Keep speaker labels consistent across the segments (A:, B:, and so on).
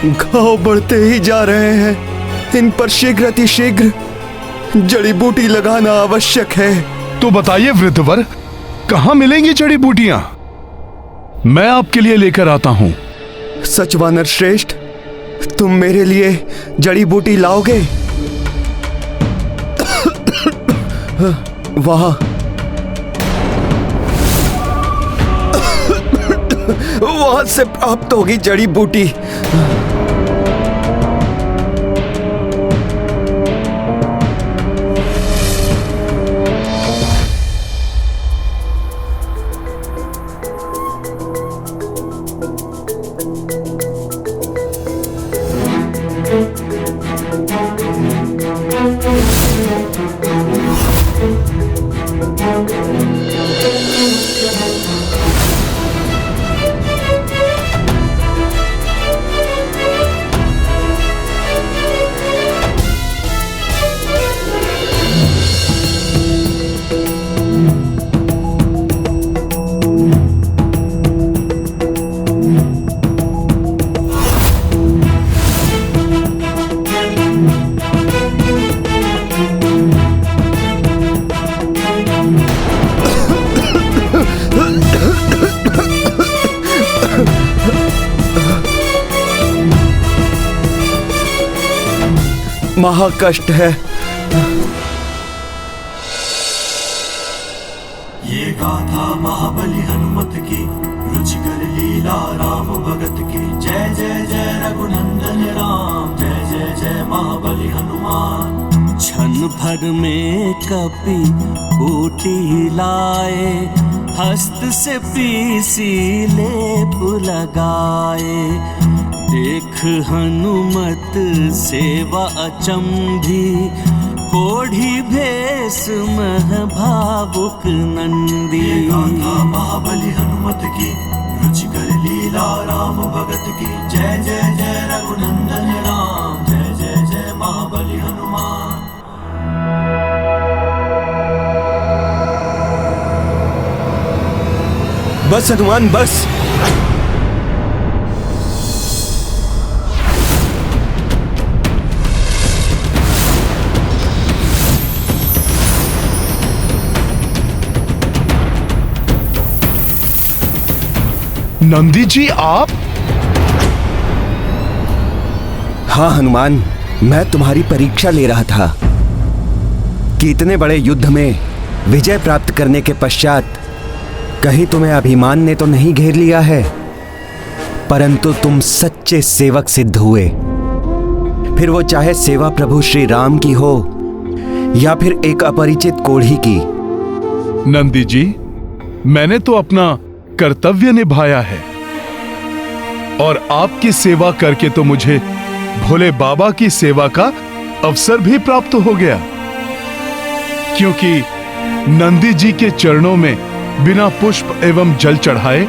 A: घाव बढ़ते ही जा रहे हैं। इन पर शीघ्र अतिशीघ्र जड़ी बूटी लगाना आवश्यक है।
B: तो बताइए वृद्धवर, कहाँ मिलेंगी जड़ी बूटियां? मैं आपके लिए लेकर आता हूं।
A: सच वानर श्रेष्ठ, तुम मेरे लिए जड़ी बूटी लाओगे? वहां वहां से प्राप्त होगी जड़ी बूटी। महाकष्ट है।
C: ये गाथा महाबली हनुमत की, रुचिकर लीला राम भगत की। जय जय जय रघुनंदन राम, जय जय जय महाबली हनुमान। क्षण भर में कपि बूटी लाए, हस्त से पीसी लेप लगाए। देख हनुमत सेवा अचंभी, कोढ़ी भेष मह भावुक नंदी। गाथा महाबली हनुमत की, रुचिकर लीला राम भगत की। जय जय जय रघुनंदन राम, जय जय जय महाबली हनुमान।
A: बस हनुमान बस।
B: नंदी जी आप?
A: हाँ हनुमान, मैं तुम्हारी परीक्षा ले रहा था कि इतने बड़े युद्ध में विजय प्राप्त करने के पश्चात कहीं तुम्हें अभिमान ने तो नहीं घेर लिया है, परंतु तुम सच्चे सेवक सिद्ध हुए। फिर वो चाहे सेवा प्रभु श्री राम की हो या फिर एक अपरिचित कोढ़ी की।
B: नंदी जी, मैंने तो अपना कर्तव्य निभाया है और आपकी सेवा करके तो मुझे भोले बाबा की सेवा का अवसर भी प्राप्त हो गया, क्योंकि नंदी जी के चरणों में बिना पुष्प एवं जल चढ़ाए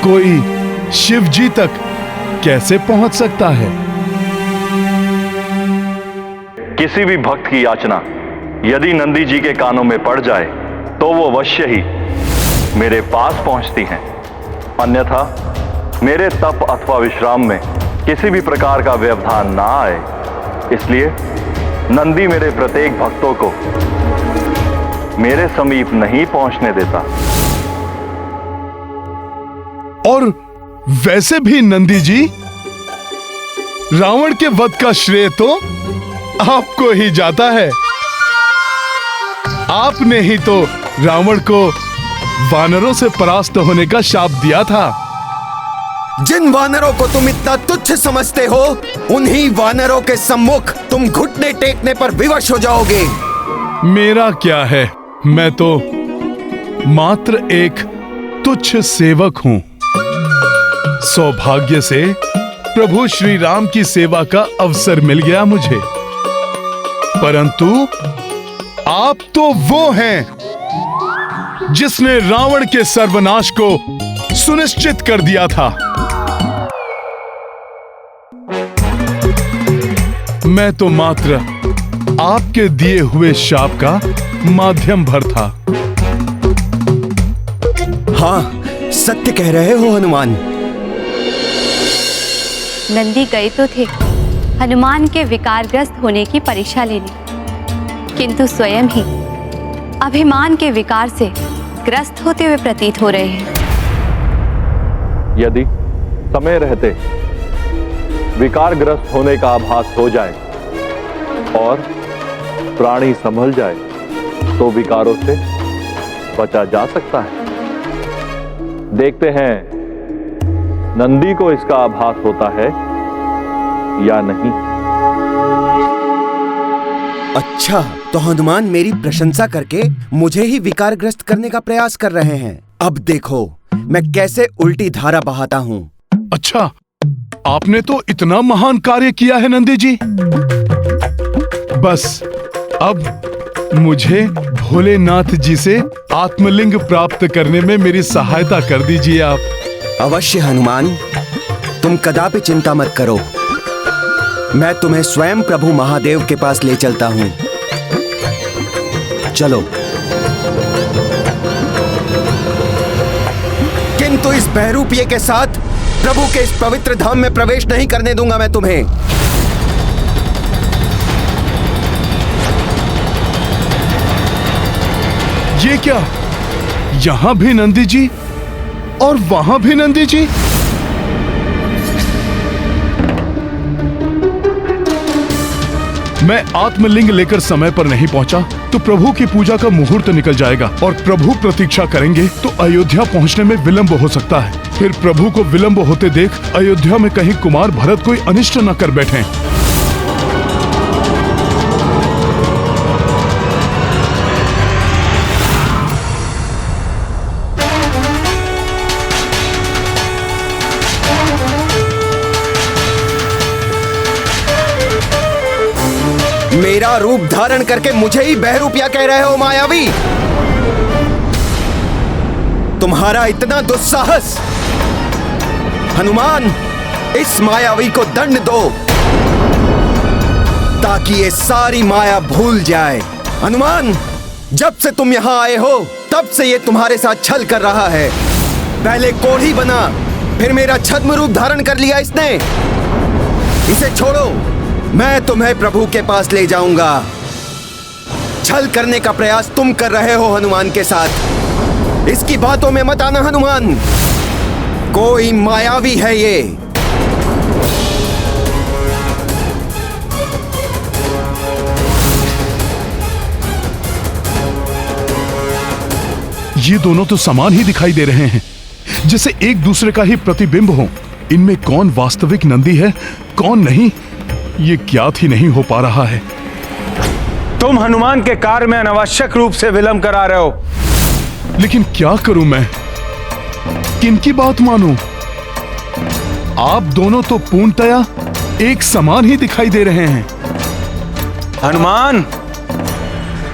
B: कोई शिव जी तक कैसे पहुंच सकता है?
D: किसी भी भक्त की याचना यदि नंदी जी के कानों में पड़ जाए तो वो अवश्य ही मेरे पास पहुंचती हैं। अन्यथा मेरे तप अथवा विश्राम में किसी भी प्रकार का व्यवधान ना आए, इसलिए नंदी मेरे प्रत्येक भक्तों को मेरे समीप नहीं पहुंचने देता।
B: और वैसे भी नंदी जी, रावण के वध का श्रेय तो आपको ही जाता है। आपने ही तो रावण को वानरों से परास्त होने का शाप दिया था।
A: जिन वानरों को तुम इतना तुच्छ समझते हो, उन्हीं वानरों के सम्मुख तुम घुटने टेकने पर विवश हो जाओगे।
B: मेरा क्या है, मैं तो मात्र एक तुच्छ सेवक हूं। सौभाग्य से प्रभु श्री राम की सेवा का अवसर मिल गया मुझे, परंतु आप तो वो हैं जिसने रावण के सर्वनाश को सुनिश्चित कर दिया था। मैं तो मात्र आपके दिए हुए शाप का माध्यम भर था।
A: हाँ, सत्य कह रहे हो हनुमान।
E: नंदी गए तो थे हनुमान के विकारग्रस्त होने की परीक्षा लेने, किंतु स्वयं ही अभिमान के विकार से ग्रस्त होते हुए प्रतीत हो रहे हैं।
D: यदि समय रहते विकारग्रस्त होने का आभास हो जाए और प्राणी संभल जाए तो विकारों से बचा जा सकता है। देखते हैं नंदी को इसका आभास होता है या नहीं।
A: अच्छा, तो हनुमान मेरी प्रशंसा करके मुझे ही विकारग्रस्त करने का प्रयास कर रहे हैं। अब देखो मैं कैसे उल्टी धारा बहाता हूँ।
B: अच्छा, आपने तो इतना महान कार्य किया है नंदी जी। बस अब मुझे भोलेनाथ जी से आत्मलिंग प्राप्त करने में मेरी सहायता कर दीजिए आप।
A: अवश्य हनुमान, तुम कदापि चिंता मत करो। मैं तुम्हें स्वयं प्रभु महादेव के पास ले चलता हूं। चलो। किंतु इस बहरूपिये के साथ प्रभु के इस पवित्र धाम में प्रवेश नहीं करने दूंगा मैं तुम्हें।
B: ये क्या? यहां भी नंदी जी और वहां भी नंदी जी? मैं आत्मलिंग लेकर समय पर नहीं पहुंचा तो प्रभु की पूजा का मुहूर्त निकल जाएगा और प्रभु प्रतीक्षा करेंगे तो अयोध्या पहुंचने में विलंब हो सकता है। फिर प्रभु को विलंब होते देख अयोध्या में कहीं कुमार भरत कोई अनिष्ट न कर बैठें।
A: मेरा रूप धारण करके मुझे ही बहरूपिया कह रहे हो मायावी? तुम्हारा इतना दुस्साहस! हनुमान, इस मायावी को दंड दो ताकि ये सारी माया भूल जाए। हनुमान, जब से तुम यहां आए हो तब से ये तुम्हारे साथ छल कर रहा है। पहले कोढ़ी बना, फिर मेरा छद्म रूप धारण कर लिया इसने। इसे छोड़ो, मैं तुम्हें प्रभु के पास ले जाऊंगा। छल करने का प्रयास तुम कर रहे हो हनुमान के साथ। इसकी बातों में मत आना हनुमान, कोई मायावी है ये।
B: ये दोनों तो समान ही दिखाई दे रहे हैं, जैसे एक दूसरे का ही प्रतिबिंब हो। इनमें कौन वास्तविक नंदी है, कौन नहीं, ये ज्ञात ही नहीं हो पा रहा है।
F: तुम हनुमान के कार्य में अनावश्यक रूप से विलंब करा रहे हो।
B: लेकिन क्या करूं मैं, किनकी बात मानूं? आप दोनों तो पूर्णतया एक समान ही दिखाई दे रहे हैं।
F: हनुमान,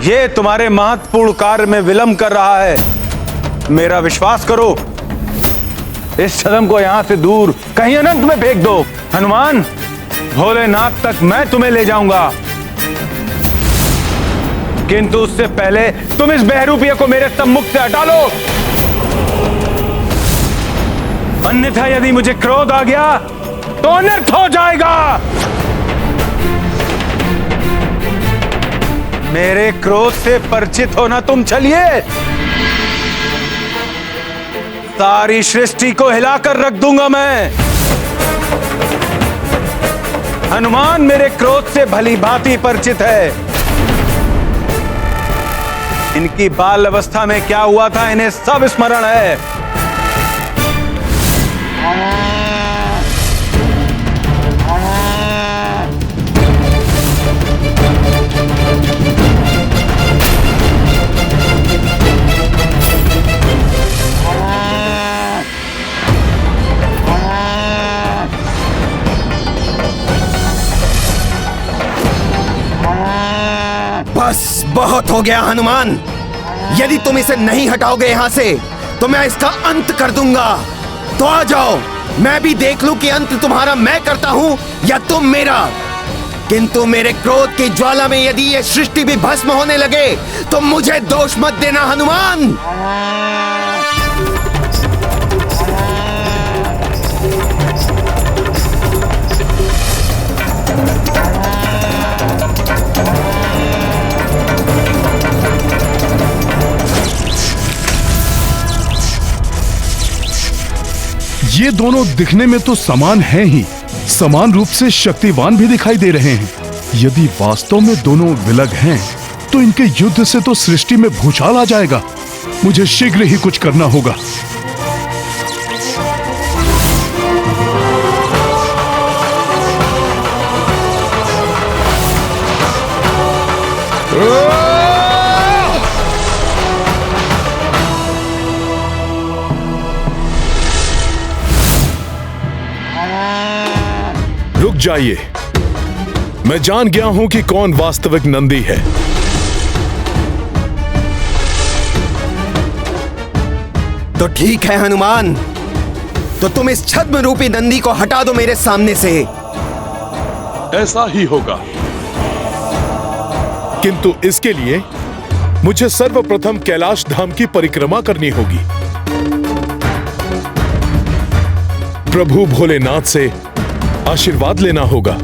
F: ये तुम्हारे महत्वपूर्ण कार्य में विलंब कर रहा है। मेरा विश्वास करो, इस छद्म को यहां से दूर कहीं अनंत में फेंक दो। हनुमान, भोलेनाथ तक मैं तुम्हें ले जाऊंगा, किंतु उससे पहले तुम इस बहरूपिये को मेरे सम्मुख से हटा लो। अन्यथा यदि मुझे क्रोध आ गया तो अनर्थ हो जाएगा। मेरे क्रोध से परिचित होना तुम चलिए, सारी सृष्टि को हिलाकर रख दूंगा मैं। हनुमान मेरे क्रोध से भली भांति परिचित है। इनकी बाल अवस्था में क्या हुआ था इन्हें सब स्मरण है।
A: बस बहुत हो गया हनुमान, यदि तुम इसे नहीं हटाओगे यहां से तो मैं इसका अंत कर दूंगा। तो आ जाओ, मैं भी देख लूं कि अंत तुम्हारा मैं करता हूं या तुम मेरा। किंतु मेरे क्रोध की ज्वाला में यदि ये सृष्टि भी भस्म होने लगे तो मुझे दोष मत देना हनुमान।
B: ये दोनों दिखने में तो समान हैं ही, समान रूप से शक्तिवान भी दिखाई दे रहे हैं। यदि वास्तव में दोनों विलग हैं, तो इनके युद्ध से तो सृष्टि में भूचाल आ जाएगा। मुझे शीघ्र ही कुछ करना होगा।
G: रुक जाइए, मैं जान गया हूं कि कौन वास्तविक नंदी है।
A: तो ठीक है हनुमान, तो तुम इस छद्म रूपी नंदी को हटा दो मेरे सामने से।
G: ऐसा ही होगा, किंतु इसके लिए मुझे सर्वप्रथम कैलाश धाम की परिक्रमा करनी होगी। प्रभु भोलेनाथ से आशीर्वाद लेना होगा,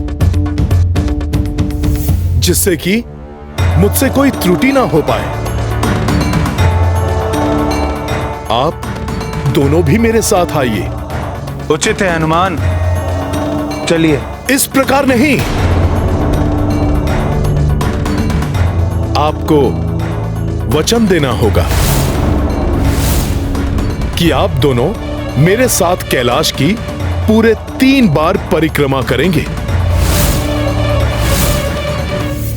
G: जिससे कि मुझसे कोई त्रुटि ना हो पाए। आप दोनों भी मेरे साथ आइए।
F: उचित है हनुमान, चलिए।
G: इस प्रकार नहीं, आपको वचन देना होगा कि आप दोनों मेरे साथ कैलाश की पूरे 3 बार परिक्रमा करेंगे।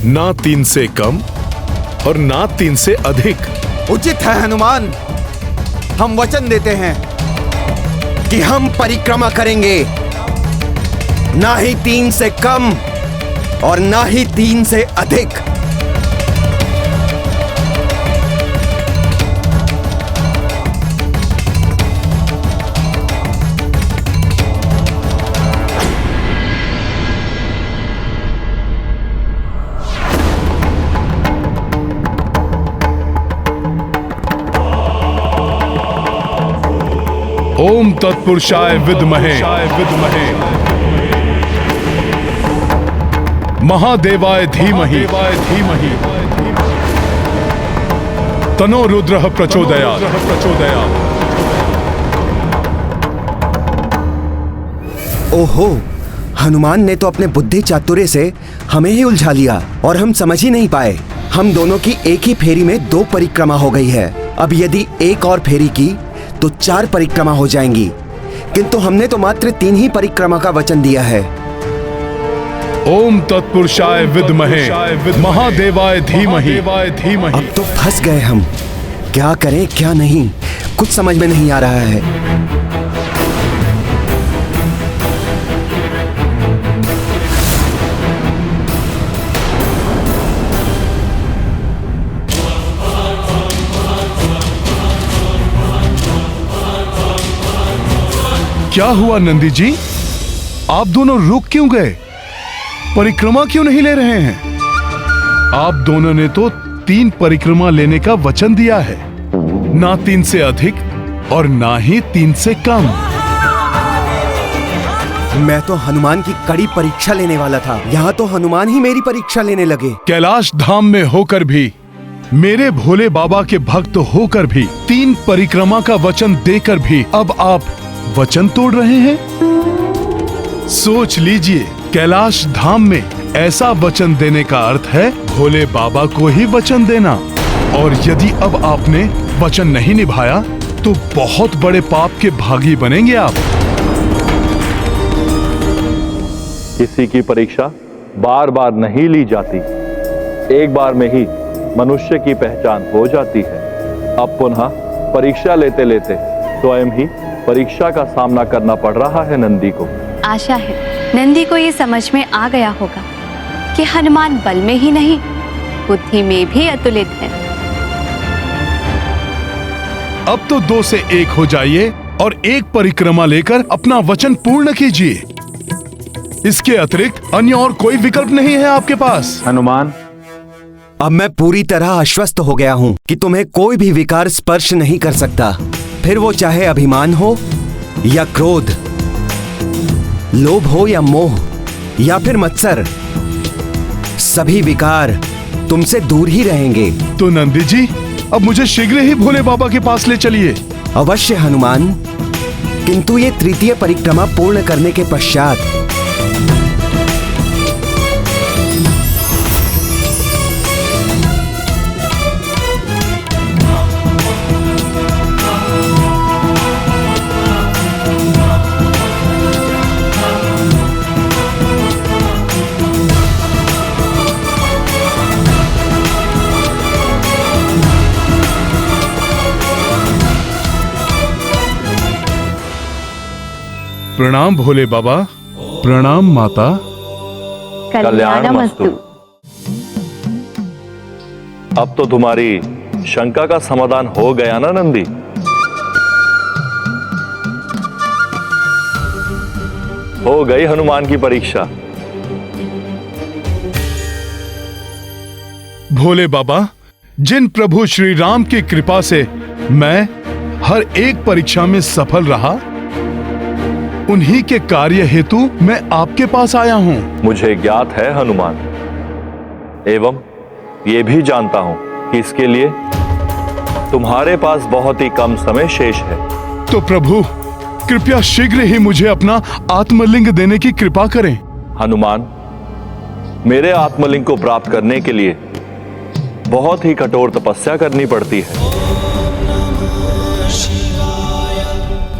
G: ना 3 से कम और ना 3 से अधिक।
A: उचित है हनुमान, हम वचन देते हैं कि हम परिक्रमा करेंगे, ना ही 3 से कम और ना ही 3 से अधिक।
B: ओम तत्पुरुषाय विद्महे महादेवाय धीमहि तनो रुद्रः प्रचोदयात्।
A: ओहो, हनुमान ने तो अपने बुद्धि चातुर्य से हमें ही उलझा लिया और हम समझ ही नहीं पाए। हम दोनों की एक ही फेरी में 2 परिक्रमा हो गई है। अब यदि एक और फेरी की तो 4 परिक्रमा हो जाएंगी, किंतु हमने तो मात्र 3 ही परिक्रमा का वचन दिया है।
B: ओम तत्पुरुषाय विद्महे महादेवाय धीमहि।
A: अब तो फंस गए हम, क्या करें क्या नहीं, कुछ समझ में नहीं आ रहा है।
B: क्या हुआ नंदी जी, आप दोनों रुक क्यों गए? परिक्रमा क्यों नहीं ले रहे हैं? आप दोनों ने तो 3 परिक्रमा लेने का वचन दिया है, ना 3 से अधिक और ना ही 3 से कम।
A: मैं तो हनुमान की कड़ी परीक्षा लेने वाला था, यहाँ तो हनुमान ही मेरी परीक्षा लेने लगे।
B: कैलाश धाम में होकर भी, मेरे भोले बाबा के भक्त होकर भी, 3 परिक्रमा का वचन देकर भी अब आप वचन तोड़ रहे हैं। सोच लीजिए, कैलाश धाम में ऐसा वचन देने का अर्थ है भोले बाबा को ही वचन देना, और यदि अब आपने वचन नहीं निभाया तो बहुत बड़े पाप के भागी बनेंगे आप।
D: किसी की परीक्षा बार बार नहीं ली जाती, एक बार में ही मनुष्य की पहचान हो जाती है। अब पुनः परीक्षा लेते लेते स्वयं ही परीक्षा का सामना करना पड़ रहा है नंदी को।
E: आशा है नंदी को ये समझ में आ गया होगा कि हनुमान बल में ही नहीं, बुद्धि में भी अतुलित है।
B: अब तो 2 से 1 हो जाइए और एक परिक्रमा लेकर अपना वचन पूर्ण कीजिए। इसके अतिरिक्त अन्य और कोई विकल्प नहीं है आपके पास।
F: हनुमान,
A: अब मैं पूरी तरह आश्वस्त हो गया हूं कि तुम्हें कोई भी विकार स्पर्श नहीं कर सकता, फिर वो चाहे अभिमान हो या क्रोध, लोभ हो या मोह या फिर मत्सर, सभी विकार तुमसे दूर ही रहेंगे।
B: तो नंदी जी, अब मुझे शीघ्र ही भोले बाबा के पास ले चलिए।
A: अवश्य हनुमान, किंतु ये तृतीय परिक्रमा पूर्ण करने के पश्चात
B: प्रणाम भोले बाबा। प्रणाम माता।
E: कल्याणमस्तु।
D: अब तो तुम्हारी शंका का समाधान हो गया ना नंदी? हो गई हनुमान की परीक्षा।
B: भोले बाबा, जिन प्रभु श्री राम की कृपा से मैं हर एक परीक्षा में सफल रहा, उन्हीं के कार्य हेतु मैं आपके पास आया हूं।
D: मुझे ज्ञात है हनुमान, एवं ये भी जानता हूं कि इसके लिए तुम्हारे पास बहुत ही कम समय शेष है।
B: तो प्रभु, कृपया शीघ्र ही मुझे अपना आत्मलिंग देने की कृपा करें।
D: हनुमान, मेरे आत्मलिंग को प्राप्त करने के लिए बहुत ही कठोर तपस्या करनी पड़ती है।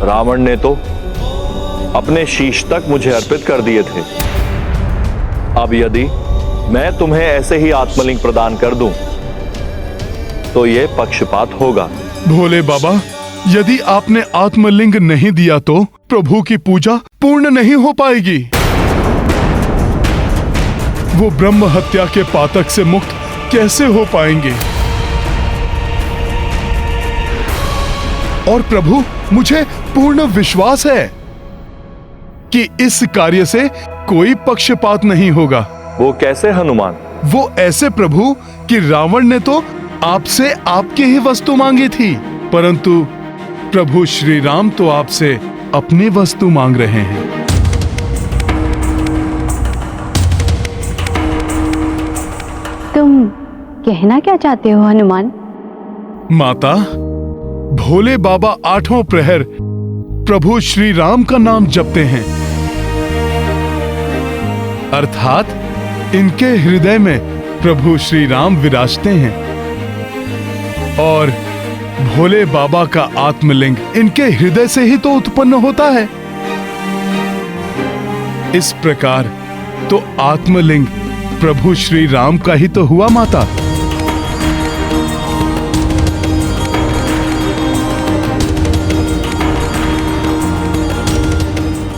D: रावण ने तो अपने शीश तक मुझे अर्पित कर दिए थे। अब यदि मैं तुम्हें ऐसे ही आत्मलिंग प्रदान कर दूं, तो यह पक्षपात होगा।
B: भोले बाबा, यदि आपने आत्मलिंग नहीं दिया तो प्रभु की पूजा पूर्ण नहीं हो पाएगी। वो ब्रह्म हत्या के पातक से मुक्त कैसे हो पाएंगे? और प्रभु, मुझे पूर्ण विश्वास है कि इस कार्य से कोई पक्षपात नहीं होगा।
D: वो कैसे हनुमान?
B: वो ऐसे प्रभु कि रावण ने तो आपसे आपकी ही वस्तु मांगी थी, परंतु प्रभु श्री राम तो आपसे अपनी वस्तु मांग रहे हैं।
E: तुम कहना क्या चाहते हो हनुमान?
B: माता, भोले बाबा आठों प्रहर प्रभु श्री राम का नाम जपते हैं, अर्थात इनके हृदय में प्रभु श्री राम विराजते हैं, और भोले बाबा का आत्मलिंग इनके हृदय से ही तो उत्पन्न होता है। इस प्रकार तो आत्मलिंग प्रभु श्री राम का ही तो हुआ माता।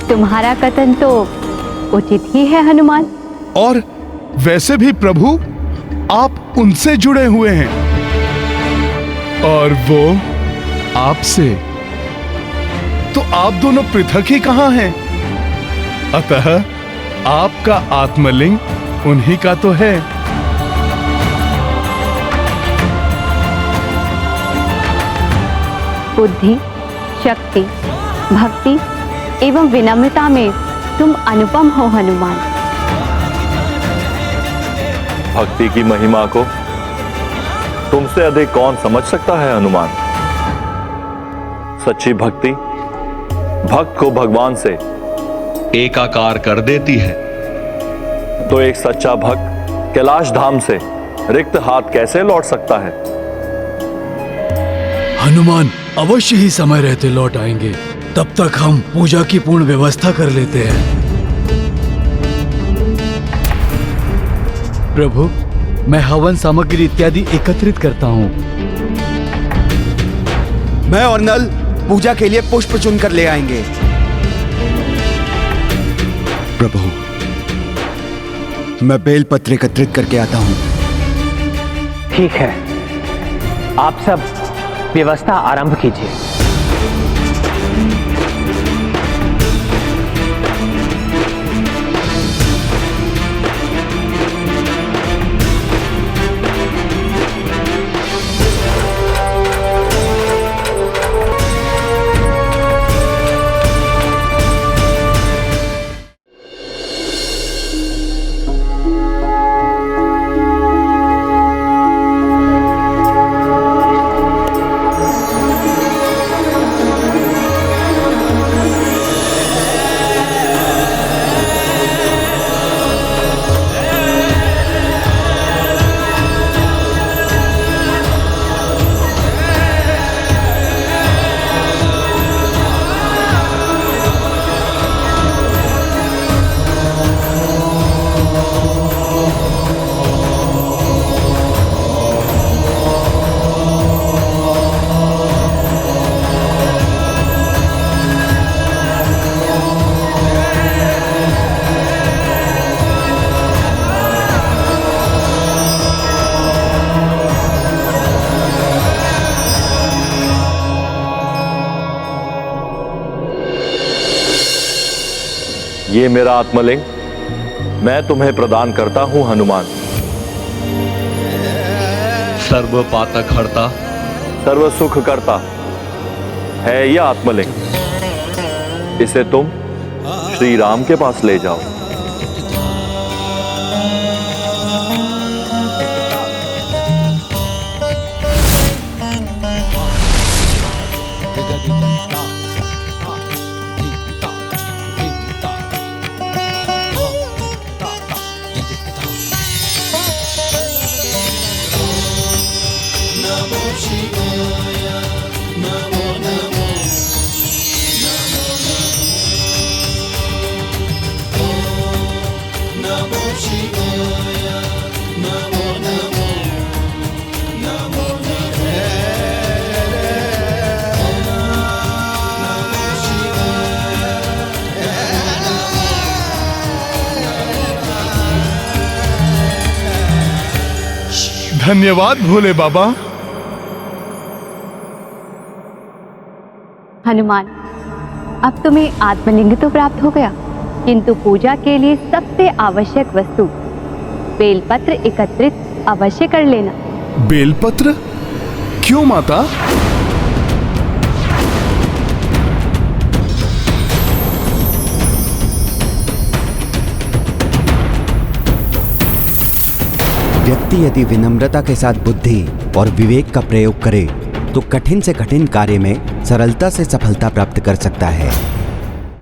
E: तुम्हारा कथन तो उचित ही है हनुमान।
B: और वैसे भी प्रभु, आप उनसे जुड़े हुए हैं और वो आपसे, तो आप दोनों पृथक ही कहां हैं? अतः आपका आत्मलिंग उन्हीं का तो है।
E: बुद्धि, शक्ति, भक्ति एवं विनम्रता में तुम अनुपम हो हनुमान।
D: भक्ति की महिमा को तुमसे अधिक कौन समझ सकता है हनुमान? सच्ची भक्ति भक्त को भगवान से एकाकार कर देती है। तो एक सच्चा भक्त कैलाश धाम से रिक्त हाथ कैसे लौट सकता है?
H: हनुमान अवश्य ही समय रहते लौट आएंगे। तब तक हम पूजा की पूर्ण व्यवस्था कर लेते हैं। प्रभु, मैं हवन सामग्री इत्यादि एकत्रित करता हूँ।
A: मैं और नल पूजा के लिए पुष्प चुनकर ले आएंगे। प्रभु, मैं बेलपत्र एकत्रित करके आता हूँ।
I: ठीक है, आप सब व्यवस्था आरंभ कीजिए।
D: ये मेरा आत्मलिंग मैं तुम्हें प्रदान करता हूं हनुमान।
J: सर्व पातक हरता,
D: सर्व सुख करता है यह आत्मलिंग। इसे तुम श्री राम के पास ले जाओ।
B: धन्यवाद भोले बाबा।
E: हनुमान, अब तुम्हें आत्मलिंग तो प्राप्त हो गया, किंतु पूजा के लिए सबसे आवश्यक वस्तु बेलपत्र एकत्रित अवश्य कर लेना।
B: बेलपत्र? क्यों माता?
A: व्यक्ति यदि विनम्रता के साथ बुद्धि और विवेक का प्रयोग करे तो कठिन से कठिन कार्य में सरलता से सफलता प्राप्त कर सकता है।